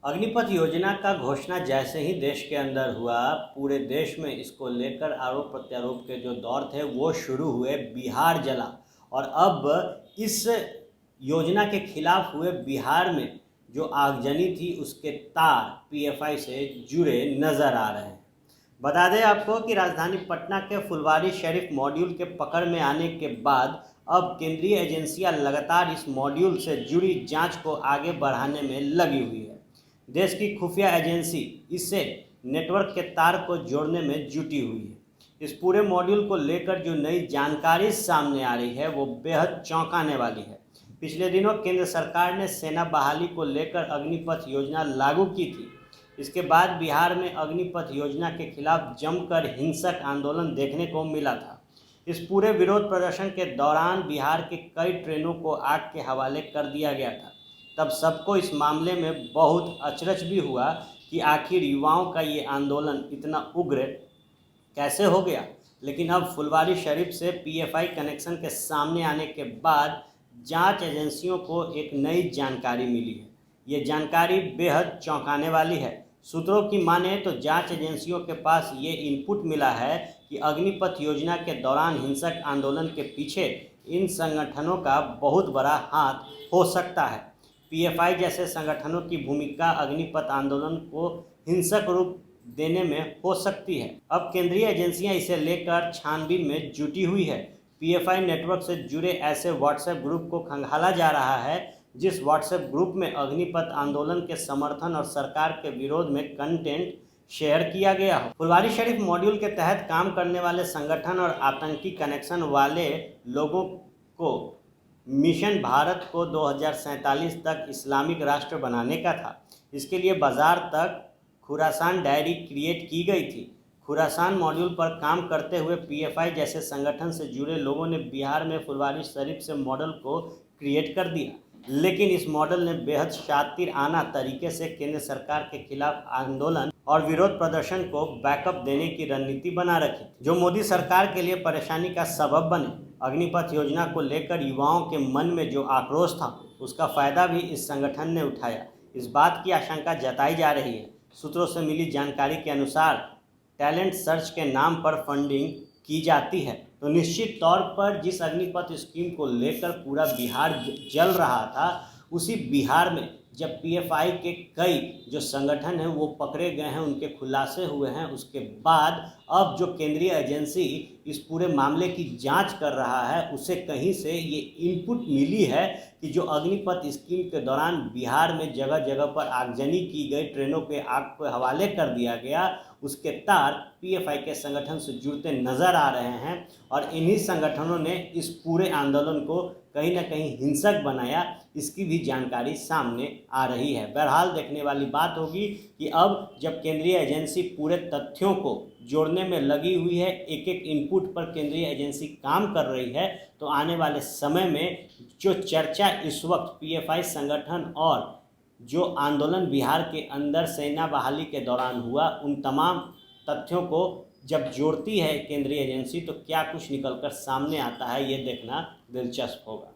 अग्निपथ योजना का घोषणा जैसे ही देश के अंदर हुआ, पूरे देश में इसको लेकर आरोप प्रत्यारोप के जो दौर थे वो शुरू हुए। बिहार जला और अब इस योजना के खिलाफ हुए बिहार में जो आगजनी थी उसके तार पीएफआई से जुड़े नज़र आ रहे हैं। बता दें आपको कि राजधानी पटना के फुलवारी शरीफ मॉड्यूल के पकड़ में आने के बाद अब केंद्रीय एजेंसियां लगातार इस मॉड्यूल से जुड़ी जांच को आगे बढ़ाने में लगी हुई है। देश की खुफिया एजेंसी इससे नेटवर्क के तार को जोड़ने में जुटी हुई है। इस पूरे मॉड्यूल को लेकर जो नई जानकारी सामने आ रही है वो बेहद चौंकाने वाली है। पिछले दिनों केंद्र सरकार ने सेना बहाली को लेकर अग्निपथ योजना लागू की थी। इसके बाद बिहार में अग्निपथ योजना के खिलाफ जमकर हिंसक आंदोलन देखने को मिला था। इस पूरे विरोध प्रदर्शन के दौरान बिहार के कई ट्रेनों को आग के हवाले कर दिया गया था। तब सबको इस मामले में बहुत अचरज भी हुआ कि आखिर युवाओं का ये आंदोलन इतना उग्र कैसे हो गया। लेकिन अब फुलवारी शरीफ से पीएफआई कनेक्शन के सामने आने के बाद जांच एजेंसियों को एक नई जानकारी मिली है। ये जानकारी बेहद चौंकाने वाली है। सूत्रों की माने तो जांच एजेंसियों के पास ये इनपुट मिला है कि अग्निपथ योजना के दौरान हिंसक आंदोलन के पीछे इन संगठनों का बहुत बड़ा हाथ हो सकता है। पीएफआई जैसे संगठनों की भूमिका अग्निपथ आंदोलन को हिंसक रूप देने में हो सकती है। अब केंद्रीय एजेंसियां इसे लेकर छानबीन में जुटी हुई है। पीएफआई नेटवर्क से जुड़े ऐसे व्हाट्सएप ग्रुप को खंगाला जा रहा है जिस व्हाट्सएप ग्रुप में अग्निपथ आंदोलन के समर्थन और सरकार के विरोध में कंटेंट शेयर किया गया हो। फुलवारी शरीफ मॉड्यूल के तहत काम करने वाले संगठन और आतंकी कनेक्शन वाले लोगों को मिशन भारत को 2047 तक इस्लामिक राष्ट्र बनाने का था। इसके लिए बाजार तक खुरासान डायरी क्रिएट की गई थी। खुरासान मॉड्यूल पर काम करते हुए पीएफआई जैसे संगठन से जुड़े लोगों ने बिहार में फुलवारी शरीफ से मॉडल को क्रिएट कर दिया। लेकिन इस मॉडल ने बेहद शातिराना तरीके से केंद्र सरकार के खिलाफ आंदोलन और विरोध प्रदर्शन को बैकअप देने की रणनीति बना रखी, जो मोदी सरकार के लिए परेशानी का सबब बने। अग्निपथ योजना को लेकर युवाओं के मन में जो आक्रोश था उसका फायदा भी इस संगठन ने उठाया। इस बात की आशंका जताई जा रही है। सूत्रों से मिली जानकारी के अनुसार टैलेंट सर्च के नाम पर फंडिंग की जाती है। तो निश्चित तौर पर जिस अग्निपथ स्कीम को लेकर पूरा बिहार जल रहा था, उसी बिहार में जब पीएफआई के कई जो संगठन हैं वो पकड़े गए हैं, उनके खुलासे हुए हैं, उसके बाद अब जो केंद्रीय एजेंसी इस पूरे मामले की जांच कर रहा है उसे कहीं से ये इनपुट मिली है कि जो अग्निपथ स्कीम के दौरान बिहार में जगह जगह पर आगजनी की गई, ट्रेनों के आग के हवाले कर दिया गया, उसके तार पीएफआई के संगठन से जुड़ते नज़र आ रहे हैं। और इन्हीं संगठनों ने इस पूरे आंदोलन को कहीं ना कहीं हिंसक बनाया, इसकी भी जानकारी सामने आ रही है। बहरहाल देखने वाली बात होगी कि अब जब केंद्रीय एजेंसी पूरे तथ्यों को जोड़ने में लगी हुई है, एक एक इनपुट पर केंद्रीय एजेंसी काम कर रही है, तो आने वाले समय में जो चर्चा इस वक्त पीएफआई संगठन और जो आंदोलन बिहार के अंदर सेना बहाली के दौरान हुआ, उन तमाम तथ्यों को जब जोड़ती है केंद्रीय एजेंसी तो क्या कुछ निकलकर सामने आता है, ये देखना दिलचस्प होगा।